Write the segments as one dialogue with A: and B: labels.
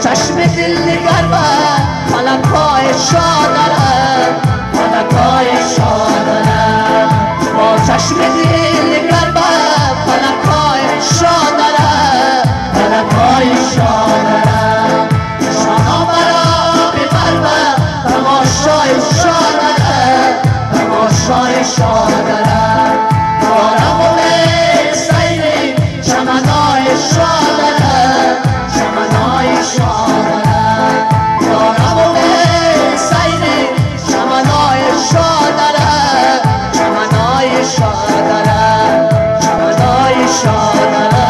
A: چشم دل نگر و فلکای شادرم فلکای شادرم با چشم دل نگر و فلکای شادرم فلکای شادرم شانا برا ببر و تماشای شادرم تماشای شادرم دارم و سیر چمنای شادرم چمنای شادرم دارم و سیر چمنای شادرم چمنای شادرم چمنای شادرم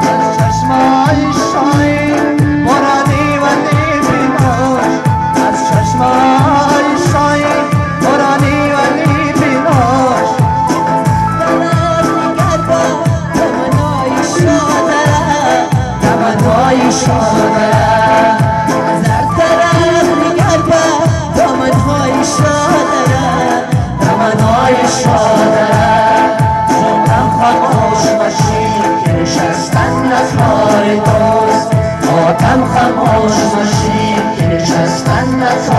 A: از چشمای شاین برانی و نیبیناش از چشمای شاین برانی و نیبیناش تمنای شادرم در طرف نگر با تمنای شادرم تمنای شادرم زندم خاموش باشی که نشستن از کار توست آدم خاموش باشی که نشستن از